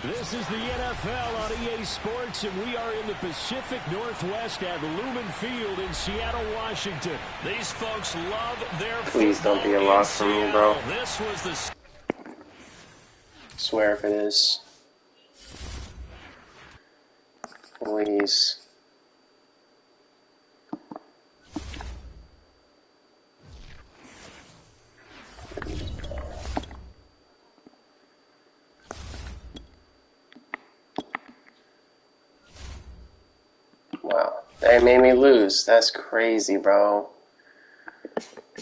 This is the NFL on EA Sports, and we are in the Pacific Northwest at Lumen Field in Seattle, Washington. These folks love their Please don't be a loss for me, bro. This was the... Swear if it is. Please. Wow, they made me lose. That's crazy, bro.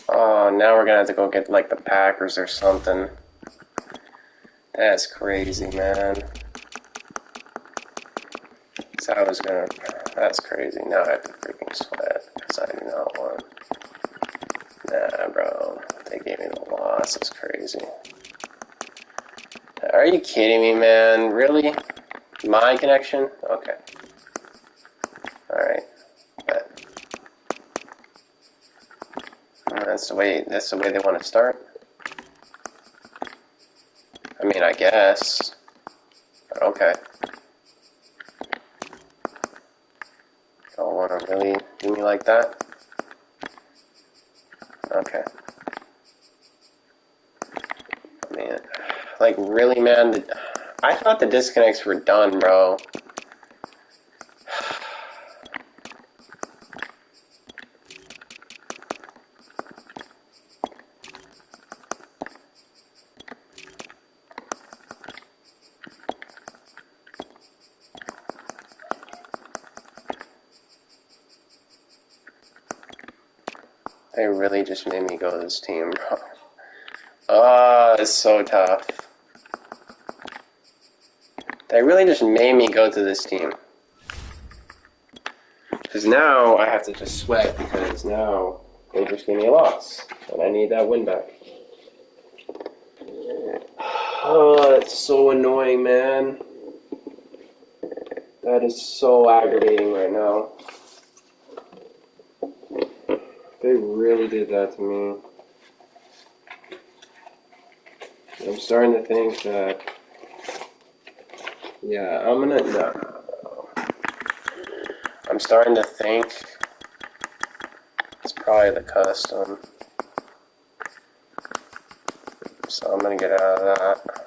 Oh, now we're gonna have to go get like the Packers or something. That's crazy, man. So I was gonna. That's crazy. Now I have to freaking sweat because I do not want. Nah, bro. They gave me the loss. That's crazy. Are you kidding me, man? Really? My connection? Okay. Alright. That's the way they want to start. I mean, I guess. But okay. Don't want to really do me like that. Okay. I mean, like, really, man? I thought the disconnects were done, bro. They really just made me go to this team, bro. Oh, it's so tough. They really just made me go to this team. Because now I have to just sweat because now they just gave me a loss. And I need that win back. Oh, that's so annoying, man. That is so aggravating right now. They really did that to me. I'm starting to think that, yeah, no. I'm starting to think it's probably the custom. So I'm gonna get out of that.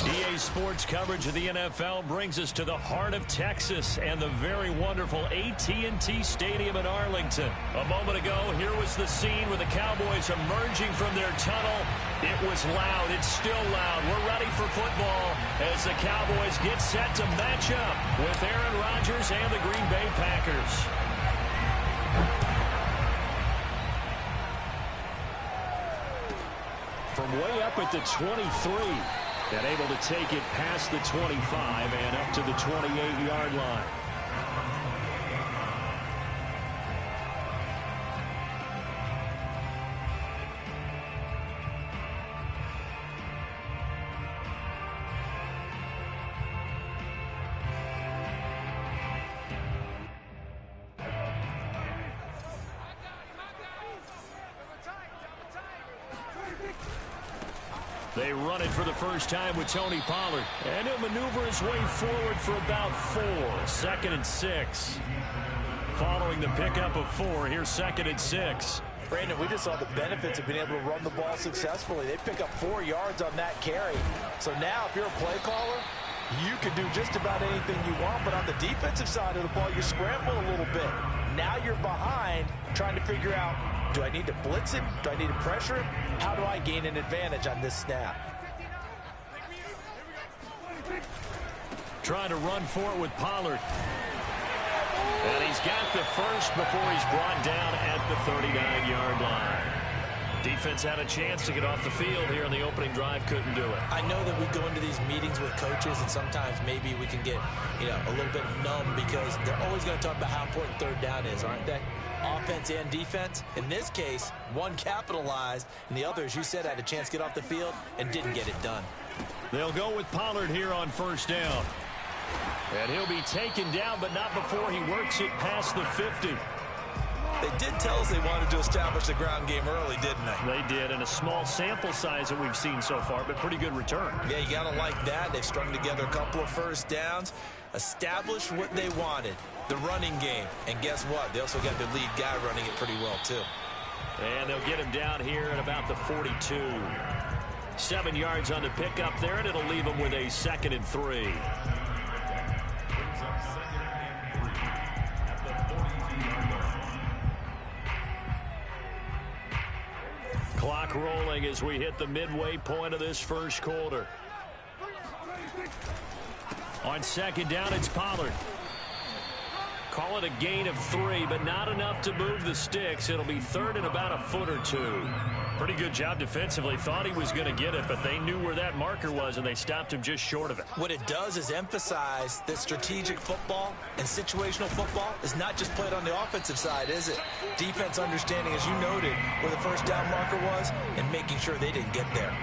EA Sports coverage of the NFL brings us to the heart of Texas and the very wonderful AT&T Stadium in Arlington. A moment ago, here was the scene with the Cowboys emerging from their tunnel. It was loud. It's still loud. We're ready for football as the Cowboys get set to match up with Aaron Rodgers and the Green Bay Packers. From way up at the 23. And able to take it past the 25 and up to the 28-yard line. They run it for the first time with Tony Pollard. And he'll maneuver his way forward for about 4. 2nd and 6. Following the pickup of 4, here's 2nd and 6. Brandon, we just saw the benefits of being able to run the ball successfully. They pick up 4 yards on that carry. So now if you're a play caller, you can do just about anything you want. But on the defensive side of the ball, you scramble a little bit. Now you're behind trying to figure out, do I need to blitz him? Do I need to pressure him? How do I gain an advantage on this snap? Trying to run for it with Pollard. And he's got the first before he's brought down at the 39-yard line. Defense had a chance to get off the field here in the opening drive, couldn't do it. I know that we go into these meetings with coaches, and sometimes maybe we can get, a little bit numb because they're always going to talk about how important third down is, aren't they? Offense and defense. In this case, one capitalized, and the other, as you said, had a chance to get off the field and didn't get it done. They'll go with Pollard here on first down. And he'll be taken down, but not before he works it past the 50. They did tell us they wanted to establish the ground game early, didn't they? They did, and a small sample size that we've seen so far, but pretty good return. Yeah, you got to like that. They've strung together a couple of first downs, established what they wanted, the running game. And guess what? They also got their lead guy running it pretty well, too. And they'll get him down here at about the 42. 7 yards on the pickup there, and it'll leave him with a 2nd and 3. Clock rolling as we hit the midway point of this first quarter. On 2nd down, it's Pollard. Call it a gain of 3, but not enough to move the sticks. It'll be 3rd and about a foot or 2. Pretty good job defensively. Thought he was going to get it, but they knew where that marker was, and they stopped him just short of it. What it does is emphasize that strategic football and situational football is not just played on the offensive side, is it? Defense understanding, as you noted, where the first down marker was and making sure they didn't get there.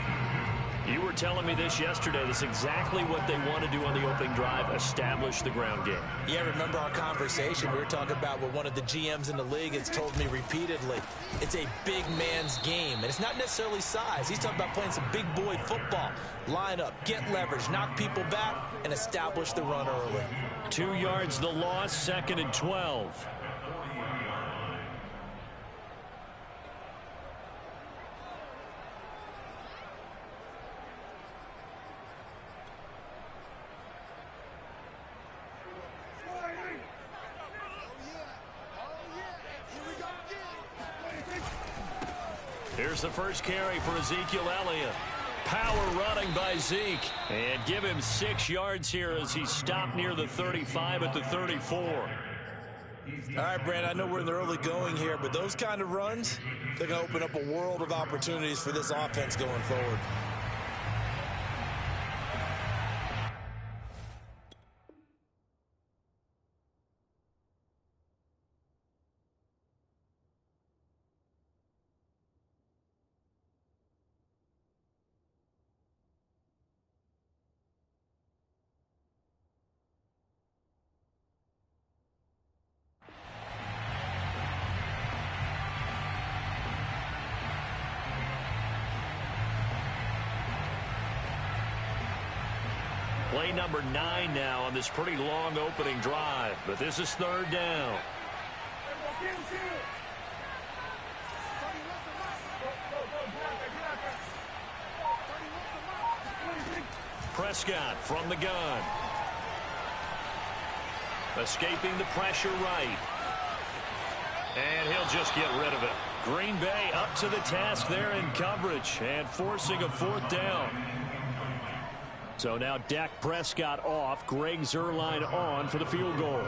You were telling me this yesterday. That's exactly what they want to do on the opening drive, establish the ground game. Yeah, remember our conversation? We were talking about what one of the GMs in the league has told me repeatedly. It's a big man's game, and it's not necessarily size. He's talking about playing some big boy football. Line up, get leverage, knock people back, and establish the run early. 2 yards the loss, 2nd and 12. Here's the first carry for Ezekiel Elliott. Power running by Zeke. And give him 6 yards here as he stopped near the 35 at the 34. All right, Brand, I know we're in the early going here, but those kind of runs, they're going to open up a world of opportunities for this offense going forward. Play number 9 now on this pretty long opening drive, but this is 3rd down. Prescott from the gun. Escaping the pressure right. And he'll just get rid of it. Green Bay up to the task there in coverage and forcing a 4th down. So now Dak Prescott off, Greg Zuerlein on for the field goal.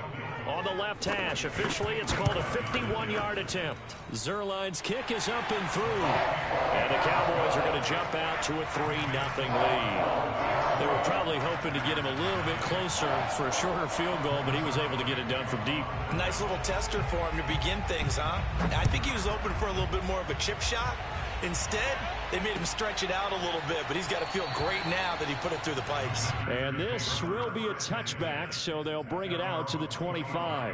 On the left hash, officially it's called a 51-yard attempt. Zuerlein's kick is up and through. And the Cowboys are going to jump out to a 3-0 lead. They were probably hoping to get him a little bit closer for a shorter field goal, but he was able to get it done from deep. Nice little tester for him to begin things, huh? I think he was open for a little bit more of a chip shot. Instead, they made him stretch it out a little bit, but he's got to feel great now that he put it through the pipes. And this will be a touchback, so they'll bring it out to the 25.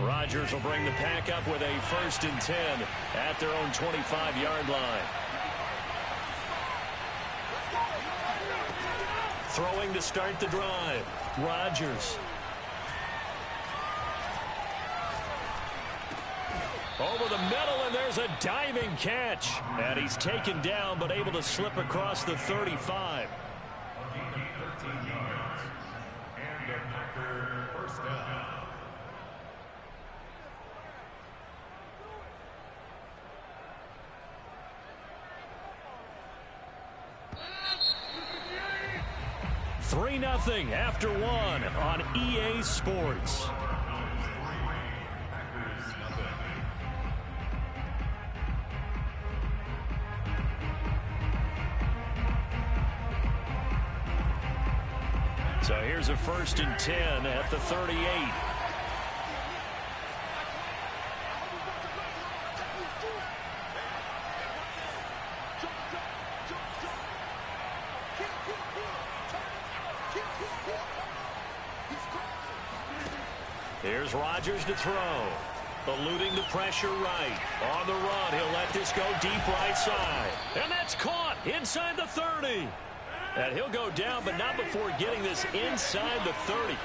Rodgers will bring the pack up with a 1st and 10 at their own 25-yard line. Throwing to start the drive, Rodgers. Over the middle, and there's a diving catch. And he's taken down, but able to slip across the 35. Three 3-0 after one on EA Sports. So here's a 1st and 10 at the 38. Here's Rodgers to throw. Eluding the pressure right. On the run, he'll let this go deep right side. And that's caught inside the 30. And he'll go down, but not before getting this inside the 30.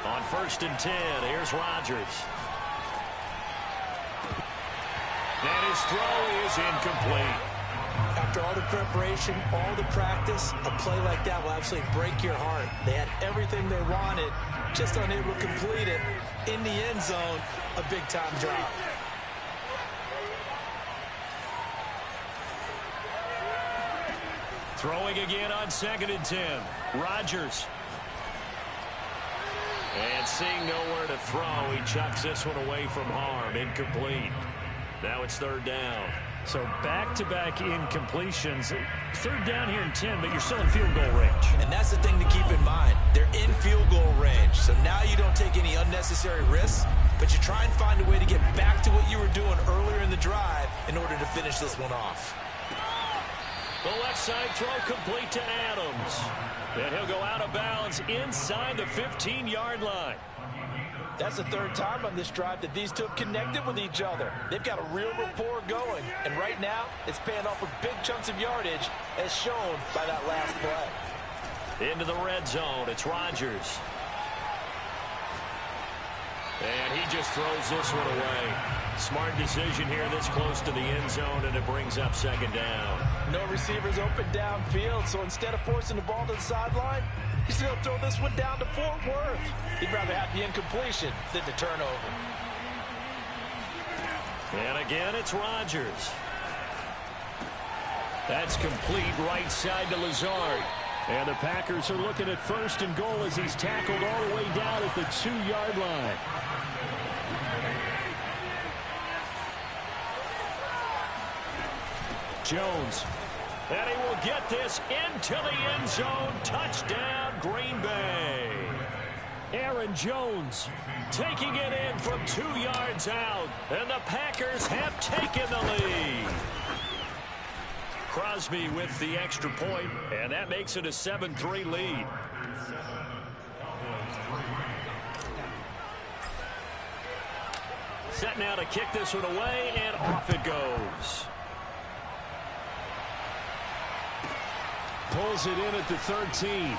On 1st and 10, here's Rodgers. And his throw is incomplete. After all the preparation, all the practice, a play like that will absolutely break your heart. They had everything they wanted, just unable to complete it. In the end zone, a big-time drop. Throwing again on 2nd and 10. Rodgers. And seeing nowhere to throw, he chucks this one away from harm. Incomplete. Now it's 3rd down. So back-to-back incompletions. 3rd down here and 10, but you're still in field goal range. And that's the thing to keep in mind. They're in field goal range. So now you don't take any unnecessary risks, but you try and find a way to get back to what you were doing earlier in the drive in order to finish this one off. The left side throw complete to Adams. And he'll go out of bounds inside the 15-yard line. That's the 3rd time on this drive that these two have connected with each other. They've got a real rapport going. And right now, it's paying off with big chunks of yardage, as shown by that last play. Into the red zone, it's Rodgers. And he just throws this one away. Smart decision here this close to the end zone, and it brings up 2nd down. No receivers open downfield, so instead of forcing the ball to the sideline, he's going to throw this one down to Fort Worth. He'd rather have the incompletion than the turnover. And again, it's Rodgers. That's complete right side to Lazard. And the Packers are looking at 1st and goal as he's tackled all the way down at the 2-yard line. Jones. And he will get this into the end zone. Touchdown, Green Bay. Aaron Jones taking it in from 2 yards out. And the Packers have taken the lead. Crosby with the extra point, and that makes it a 7-3 lead. Set now to kick this one away, and off it goes. Pulls it in at the 13.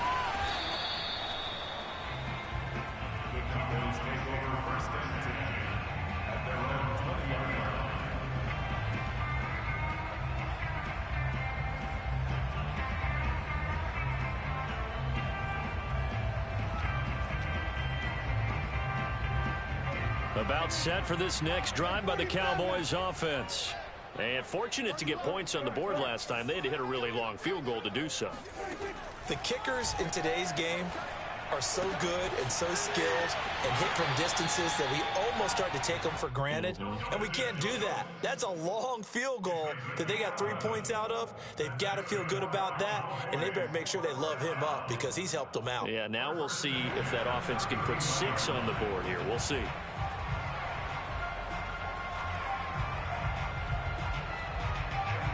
About set for this next drive by the Cowboys offense. And fortunate to get points on the board last time. They had to hit a really long field goal to do so. The kickers in today's game are so good and so skilled and hit from distances that we almost start to take them for granted. And we can't do that. That's a long field goal that they got 3 points out of. They've got to feel good about that, and they better make sure they love him up because he's helped them out. Yeah, now we'll see if that offense can put 6 on the board here. We'll see.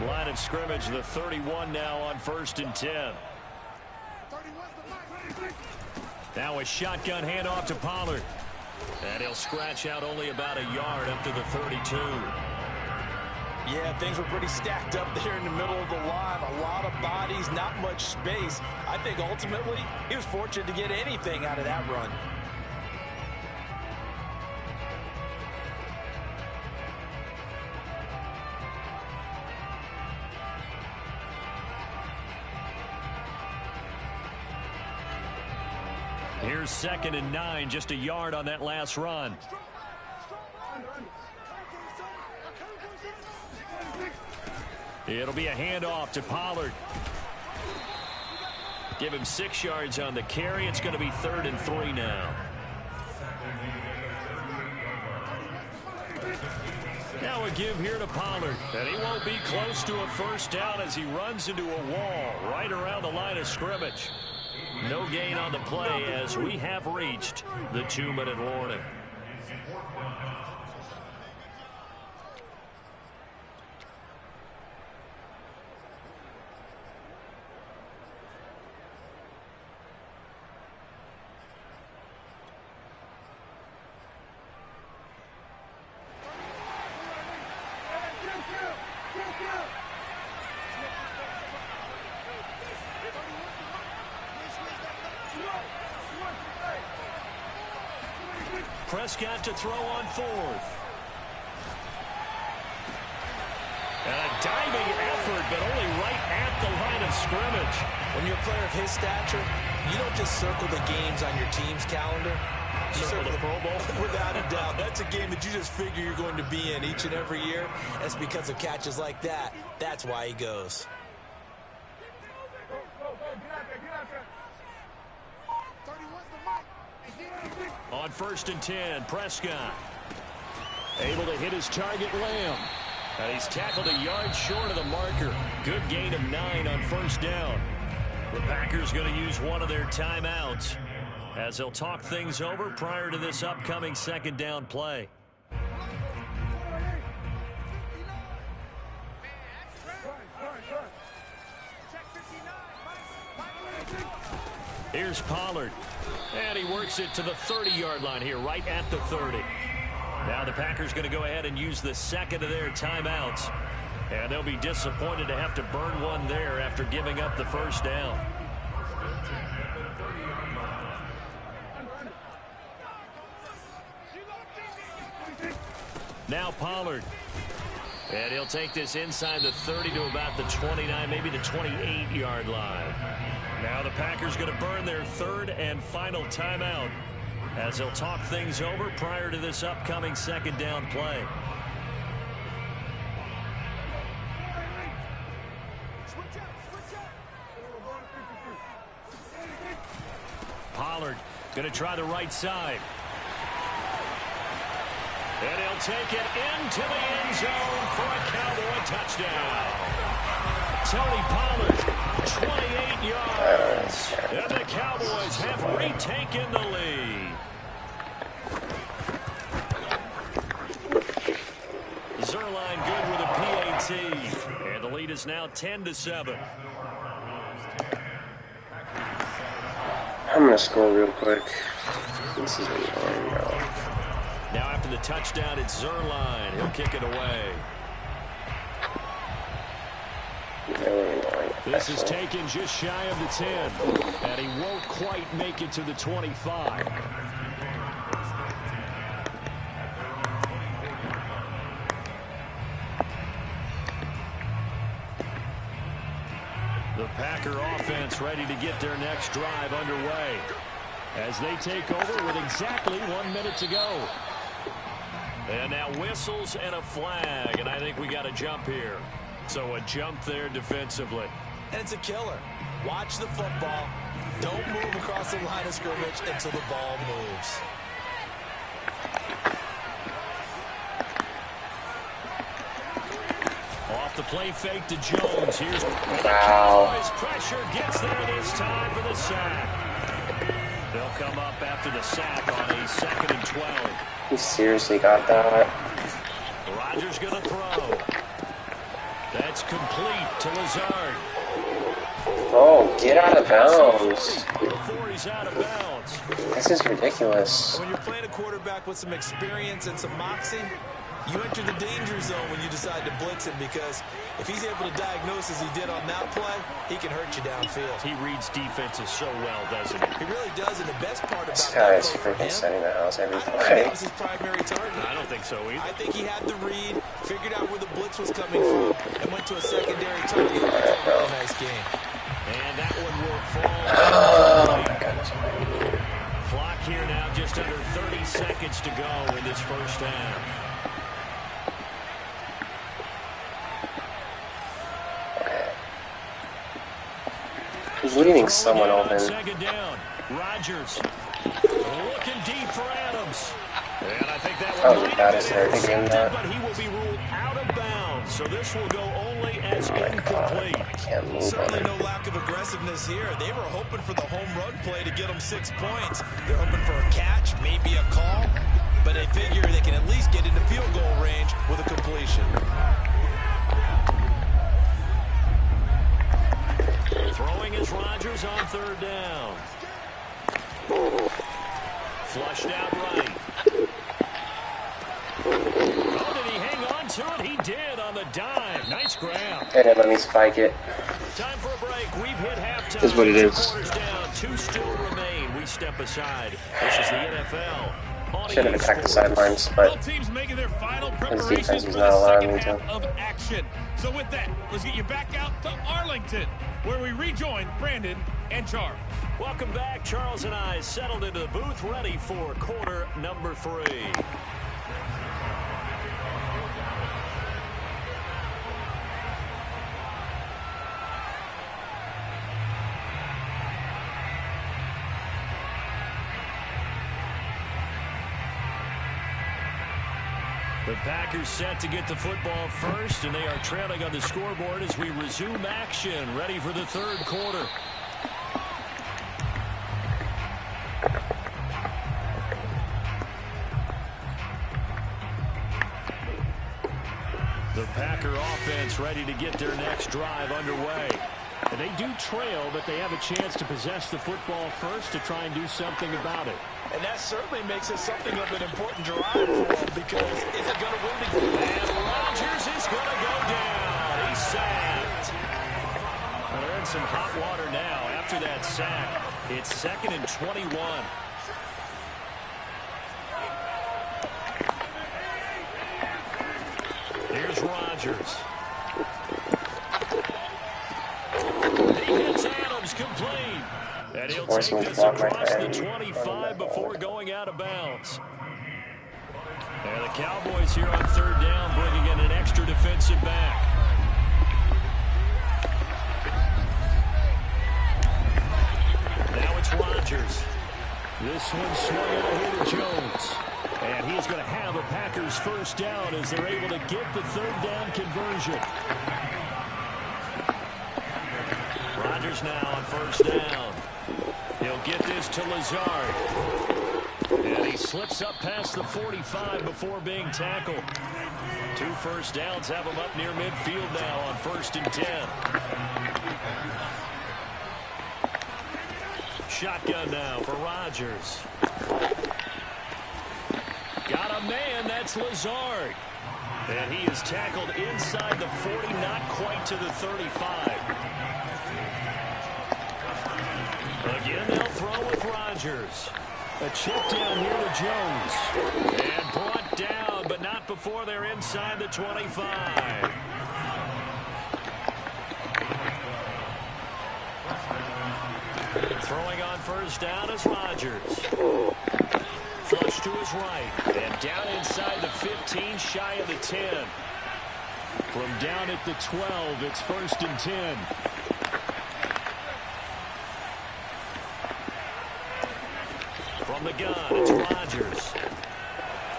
Line of scrimmage, the 31 now on 1st and 10. Now a shotgun handoff to Pollard. And he'll scratch out only about a yard up to the 32. Yeah, things were pretty stacked up there in the middle of the line. A lot of bodies, not much space. I think ultimately he was fortunate to get anything out of that run. Here's 2nd and 9, just a yard on that last run. It'll be a handoff to Pollard. Give him 6 yards on the carry. It's going to be 3rd and 3 now. Now a give here to Pollard. And he won't be close to a first down as he runs into a wall right around the line of scrimmage. No gain on the play as we have reached the 2-minute warning. Prescott to throw on 4th. And a diving effort, but only right at the line of scrimmage. When you're a player of his stature, you don't just circle the games on your team's calendar. You circle the Pro Bowl. Without a doubt. That's a game that you just figure you're going to be in each and every year. That's because of catches like that. That's why he goes. On 1st and 10, Prescott able to hit his target, Lamb. And he's tackled a yard short of the marker. Good gain of 9 on 1st down. The Packers going to use one of their timeouts as they'll talk things over prior to this upcoming 2nd down play. Here's Pollard. And he works it to the 30-yard line here, right at the 30. Now the Packers going to go ahead and use the 2nd of their timeouts. And they'll be disappointed to have to burn one there after giving up the 1st down. Now Pollard. And he'll take this inside the 30 to about the 29, maybe the 28-yard line. Now the Packers going to burn their 3rd and final timeout as they'll talk things over prior to this upcoming 2nd down play. Pollard going to try the right side. And he'll take it into the end zone for a Cowboy touchdown. Tony Pollard, 28 yards. And the Cowboys have retaken the lead. Zerline good with a PAT. And the lead is now 10-7. I'm going to score real quick. This is annoying now. Now after the touchdown, it's Zerline. He'll kick it away. This is taken just shy of the 10. And he won't quite make it to the 25. The Packer offense ready to get their next drive underway as they take over with exactly 1 minute to go. And now whistles and a flag, and I think we got a jump here. So a jump there defensively. And it's a killer. Watch the football. Don't move across the line of scrimmage until the ball moves. Off the play fake to Jones. Here's wow. His pressure gets there this time for the sack. They'll come up after the sack on a 2nd and 12. He seriously got that. Rodgers going to throw. That's complete to Lazard. Oh, get out of bounds. Before he's out of bounds. This is ridiculous. When you're playing a quarterback with some experience and some moxie, you enter the danger zone when you decide to blitz him, because if he's able to diagnose as he did on that play, he can hurt you downfield. He reads defenses so well, doesn't he? He really does, and the best part about This that guy's for freaking him, setting the house every I don't think play. that was his primary target. I don't think so either. I think he had the read, figured out where the blitz was coming from, and went to a secondary target for a really nice game. And that one will fall. Oh my goodness. Clock here now, just under 30 seconds to go in this first half. He's leaving someone open. Second down. Rodgers looking deep for Adams. And I think that was the baddest I think in that. But he will be ruled out of bounds. So this will go only as Oh my God. incomplete. I can't move on Certainly it. no lack of aggressiveness here. They were hoping for the home run play to get them 6 points. They're hoping for a catch, maybe a call, but they figure they can at least get into field goal range with a completion. Throwing is Rodgers on third down. Flushed out right. Oh, did he hang on to it? He did on the dive. Nice grab. Hey, let me spike it. Time for a break. We've hit halftime. This is what it is. 2 quarters down. 2 still remain. We step aside. This is the NFL. Should have attacked the sidelines, but Both teams making their final his preparations defense for is the not allowing second me half to. of action. So with that, let's get you back out to Arlington, where we rejoin Brandon and Charles. Welcome back. Charles and I settled into the booth, ready for quarter number 3. The Packers set to get the football first, and they are trailing on the scoreboard as we resume action, ready for the third quarter. The Packer offense ready to get their next drive underway. And they do trail, but they have a chance to possess the football first to try and do something about it. And that certainly makes it something of an important drive for them, because is it going to win the game? And Rodgers is going to go down. He's sacked. Well, they're in some hot water now after that sack. It's 2nd and 21. Here's Rodgers. He hits Adams complete. And he'll take this across the 25 before going out of bounds. And the Cowboys here on third down, bringing in an extra defensive back. Now it's Rodgers. This one swung out here to Jones. And he's going to have a Packers first down as they're able to get the third down conversion. Rodgers now on first down. He'll get this to Lazard. And he slips up past the 45 before being tackled. 2 first downs have him up near midfield now on 1st and 10. Shotgun now for Rodgers. Got a man, that's Lazard. And he is tackled inside the 40, not quite to the 35. Again, they'll throw with Rodgers. A check down here to Jones. And brought down, but not before they're inside the 25. Throwing on first down is Rodgers. Flush to his right. And down inside the 15, shy of the 10. From down at the 12, it's 1st and 10. From the gun, it's Rodgers.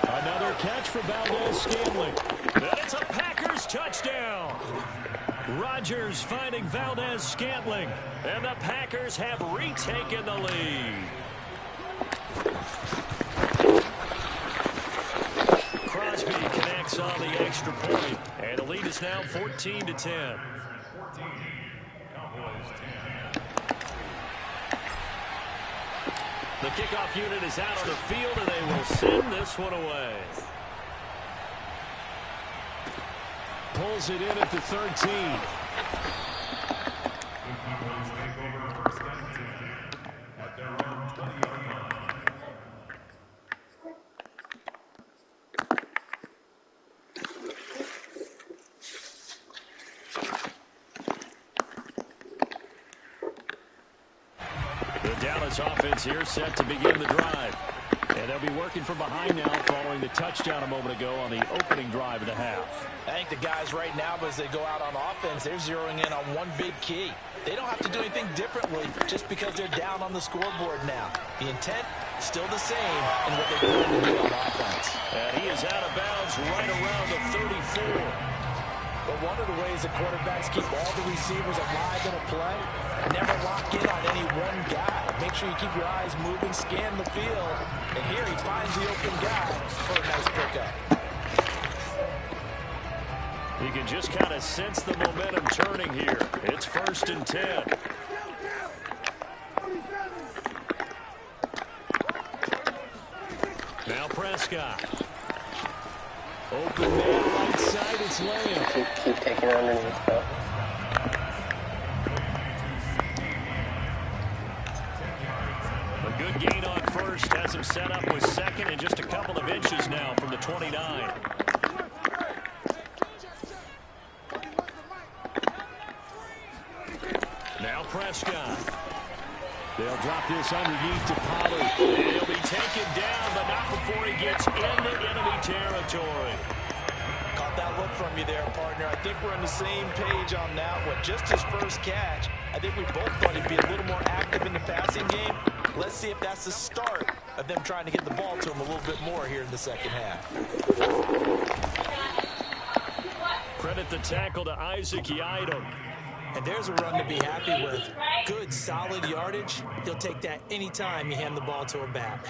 Another catch for Valdez-Scantling. And it's a Packers touchdown. Rodgers finding Valdez-Scantling. And the Packers have retaken the lead. Crosby connects on the extra point. And the lead is now 14-10. The kickoff unit is out on the field, and they will send this one away. Pulls it in at the 13. Dallas offense here set to begin the drive. And they'll be working from behind now following the touchdown a moment ago on the opening drive of the half. I think the guys right now, as they go out on offense, they're zeroing in on one big key. They don't have to do anything differently just because they're down on the scoreboard now. The intent is still the same in what they plan to do on offense. And he is out of bounds right around the 34. But one of the ways that quarterbacks keep all the receivers alive in a play, never lock in on any one guy. Make sure you keep your eyes moving, scan the field. And here he finds the open guy for a nice pickup. You can just kind of sense the momentum turning here. It's 1st and 10. Now Prescott. Open man right side, it's Lamb. Keep taking it underneath, though. A good gain on first, has him set up with second and just a couple of inches now from the 29. Now Prescott. They'll drop this underneath to Pollard. He'll be taken down, but not before he gets into enemy territory. Caught that look from you there, partner. I think we're on the same page on that one. Just his first catch. I think we both thought he'd be a little more active in the passing game. Let's see if that's the start of them trying to get the ball to him a little bit more here in the second half. Credit the tackle to Isaac Yiadom. And there's a run to be happy with. Good, solid yardage. He'll take that anytime you hand the ball to a back.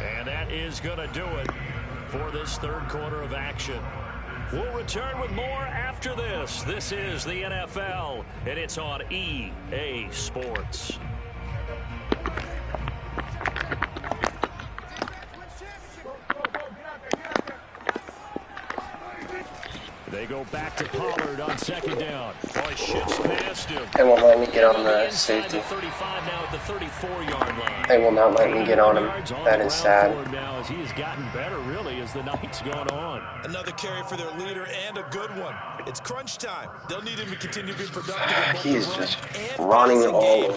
And that is going to do it for this third quarter of action. We'll return with more after this. This is the NFL, and it's on EA Sports. They go back to Pollard on second down. Boy, shifts past him. They won't let me get on the safety. The 35 now at the 34-yard line. They will not let me get on him. That is sad. Now as he has gotten better, really, as the night's gone on. Another carry for their leader and a good one. It's crunch time. They'll need him to continue to be productive. He is just running all over.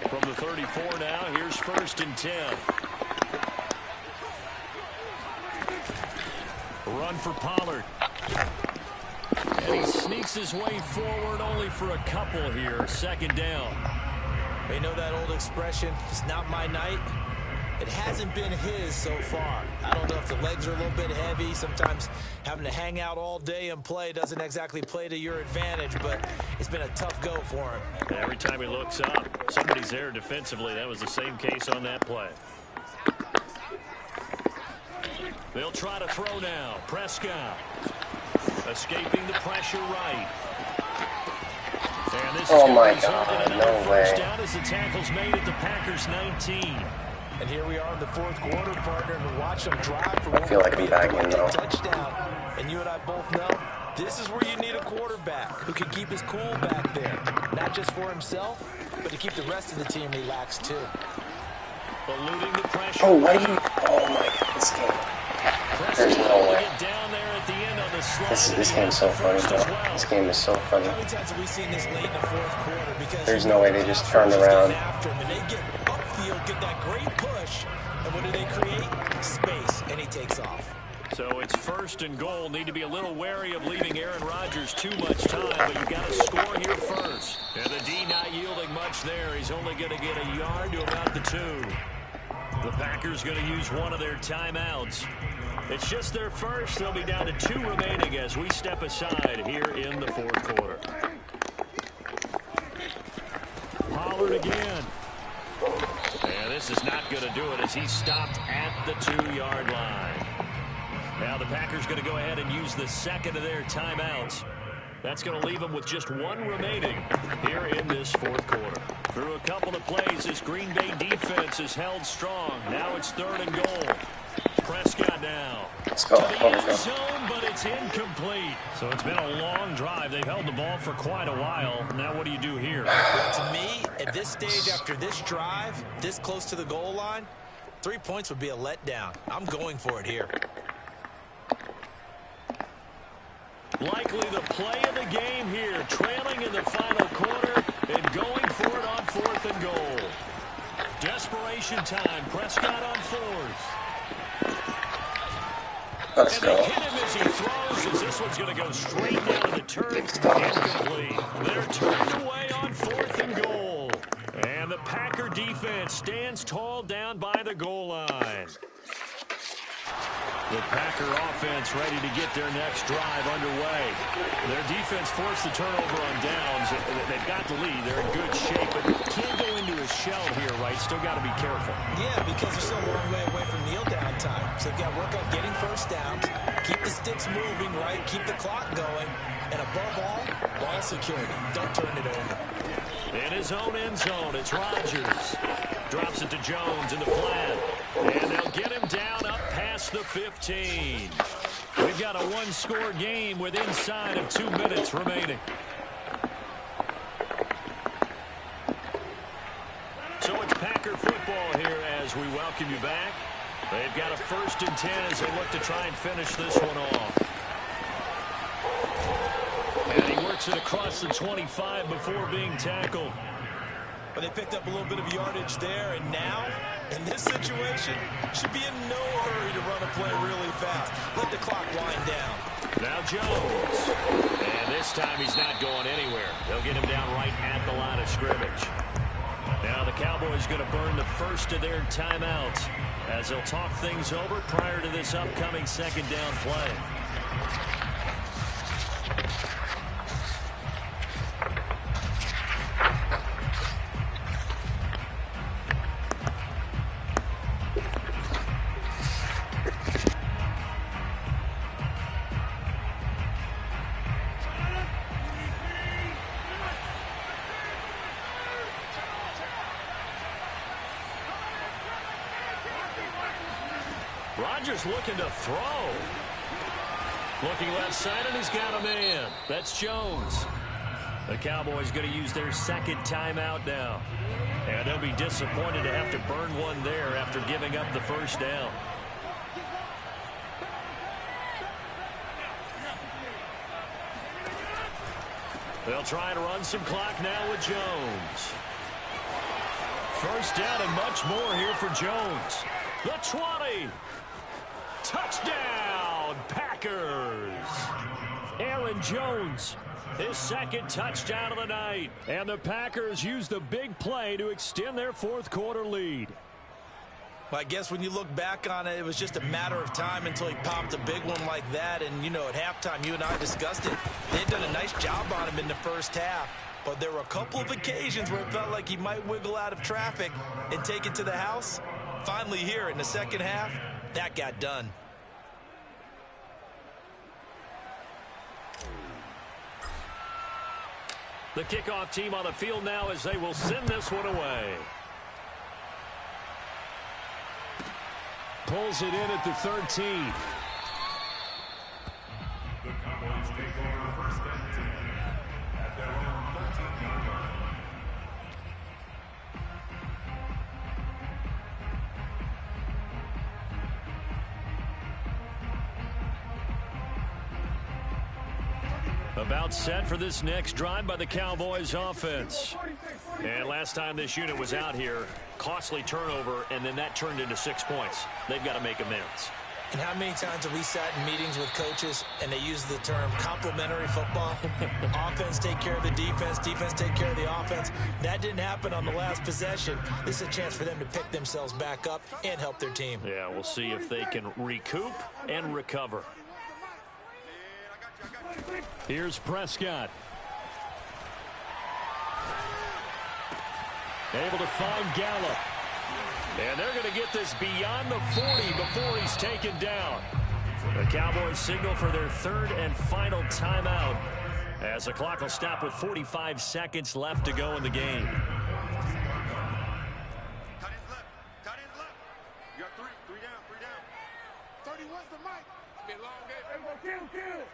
From the 34 now, here's 1st and 10. Run for Pollard. And he sneaks his way forward only for a couple here. 2nd down. You know that old expression, it's not my night? It hasn't been his so far. I don't know if the legs are a little bit heavy. Sometimes having to hang out all day and play doesn't exactly play to your advantage, but it's been a tough go for him. Every time he looks up, somebody's there defensively. That was the same case on that play. They'll try to throw now. Prescott escaping the pressure right. And this oh is my God, no way. First down as the tackle's made at the Packers 19. And here we are in the fourth quarter, partner, and watch them drive for I feel like I'm back in though. Touchdown. And you and I both know this is where you need a quarterback who can keep his cool back there. Not just for himself, but to keep the rest of the team relaxed too. Eluding the pressure. Oh, what are you? Oh my God, this game. There's no way. Down there at the end on the slide. This game's so funny, bro. This game is so funny. How many times have we seen this late in the fourth quarter? Because there's no way they just turned around. After him, and they get upfield, get that great push, and what do they create? Space, and he takes off. So it's 1st and goal. Need to be a little wary of leaving Aaron Rodgers too much time, but you got to score here first. And the D not yielding much there. He's only going to get a yard to about the 2. The Packers going to use one of their timeouts. It's just their first. They'll be down to 2 remaining as we step aside here in the fourth quarter. Pollard again. And this is not going to do it as he's stopped at the 2-yard line. Now the Packers going to go ahead and use the second of their timeouts. That's going to leave them with just one remaining here in this fourth quarter. Through a couple of plays, this Green Bay defense is held strong. Now it's 3rd and goal. Prescott now. Let's go. To the end zone, but it's incomplete. So it's been a long drive. They've held the ball for quite a while. Now what do you do here? Well, to me, at this stage after this drive, this close to the goal line, 3 points would be a letdown. I'm going for it here. Likely the play of the game here, trailing in the final quarter and going for it on 4th and goal. Desperation time. Prescott on 4th. Let's And they go. hit him as he throws, as this one's going to go straight down to the turf. Incomplete. They're turned away on 4th and goal. And the Packer defense stands tall down by the goal line. The Packer offense ready to get their next drive underway. Their defense forced the turnover on downs. They've got the lead. They're in good shape, but can't go into a shell here, right? Still got to be careful. Yeah, because they're still a long way away from kneel down time. So they've got to work on getting first downs, keep the sticks moving, right? Keep the clock going. And above all, ball security. Don't turn it over. In his own end zone, it's Rodgers. Drops it to Jones in the flat. And they'll get him down up past the 15. We've got a one-score game with inside of 2 minutes remaining. So it's Packer football here as we welcome you back. They've got a 1st and 10 as they look to try and finish this one off. And he works it across the 25 before being tackled. But they picked up a little bit of yardage there, and now, in this situation, should be in no hurry to run a play really fast. Let the clock wind down. Now Jones. And this time he's not going anywhere. They'll get him down right at the line of scrimmage. Now the Cowboys going to burn the first of their timeouts as they'll talk things over prior to this upcoming 2nd down play. Rodgers looking to throw. Looking left side, and he's got a man. That's Jones. The Cowboys going to use their 2nd timeout now. And they'll be disappointed to have to burn one there after giving up the 1st down. They'll try to run some clock now with Jones. 1st down and much more here for Jones. The 20. Touchdown, Packers. Aaron Jones, his 2nd touchdown of the night. And the Packers use the big play to extend their 4th quarter lead. Well, I guess when you look back on it, it was just a matter of time until he popped a big one like that. And, you know, at halftime, you and I discussed it. They had done a nice job on him in the 1st half. But there were a couple of occasions where it felt like he might wiggle out of traffic and take it to the house. Finally here in the 2nd half, that got done. The kickoff team on the field now as they will send this one away. Pulls it in at the 13. The Cowboys take over 1st and 10 at their own 13-yard line. About set for this next drive by the Cowboys offense. And last time this unit was out here, costly turnover, and then that turned into 6 points. They've got to make amends. And how many times have we sat in meetings with coaches and they use the term complementary football? Offense take care of the defense, defense take care of the offense. That didn't happen on the last possession. This is a chance for them to pick themselves back up and help their team. Yeah, we'll see if they can recoup and recover. Here's Prescott. Able to find Gallup. And they're going to get this beyond the 40 before he's taken down. The Cowboys signal for their third and final timeout as the clock will stop with 45 seconds left to go in the game. Cut his left. Cut his left. You got three down. 31's the mic. Be a long game. Kill.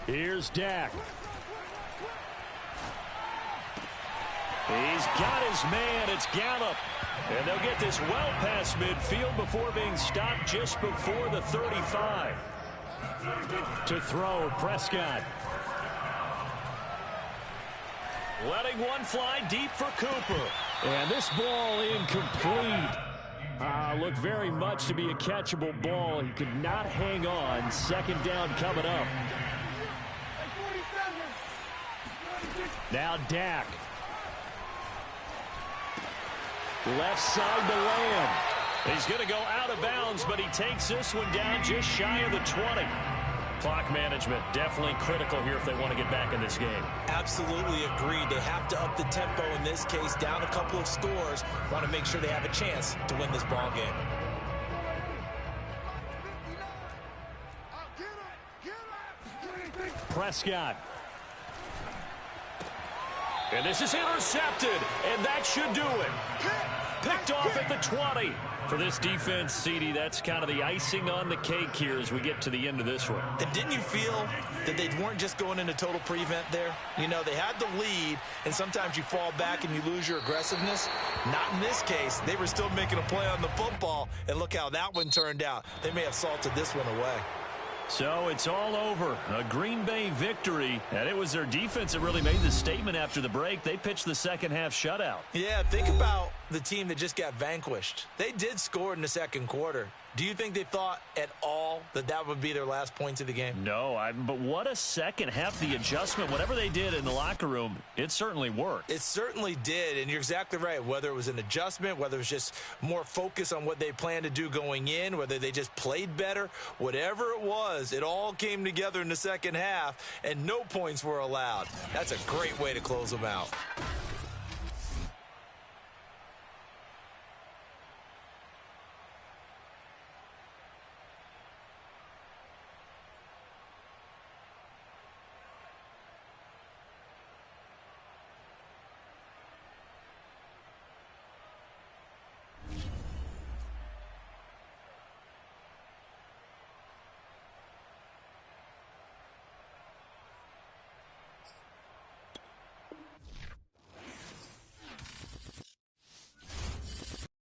Here's Dak. He's got his man. It's Gallup. And they'll get this well past midfield before being stopped just before the 35. To throw, Prescott. Letting one fly deep for Cooper. And this ball incomplete. Looked very much to be a catchable ball. He could not hang on. Second down coming up. Now Dak. Left side to Lamb. He's going to go out of bounds, but he takes this one down just shy of the 20. Clock management definitely critical here if they want to get back in this game. Absolutely agreed. They have to up the tempo in this case, down a couple of scores. Want to make sure they have a chance to win this ball game. Prescott. And this is intercepted, and that should do it. Picked off at the 20. For this defense, CD, that's kind of the icing on the cake here as we get to the end of this one. And didn't you feel that they weren't just going into total prevent there? You know, they had the lead, and sometimes you fall back and you lose your aggressiveness. Not in this case. They were still making a play on the football, and look how that one turned out. They may have salted this one away. So it's all over. A Green Bay victory, and it was their defense that really made the statement after the break. They pitched the second half shutout. Yeah, think about the team that just got vanquished. They did score in the second quarter. Do you think they thought at all that that would be their last points of the game? No, but what a second half. The adjustment, whatever they did in the locker room, it certainly worked. It certainly did, and you're exactly right. Whether it was an adjustment, whether it was just more focus on what they planned to do going in, whether they just played better, whatever it was, it all came together in the second half, and no points were allowed. That's a great way to close them out.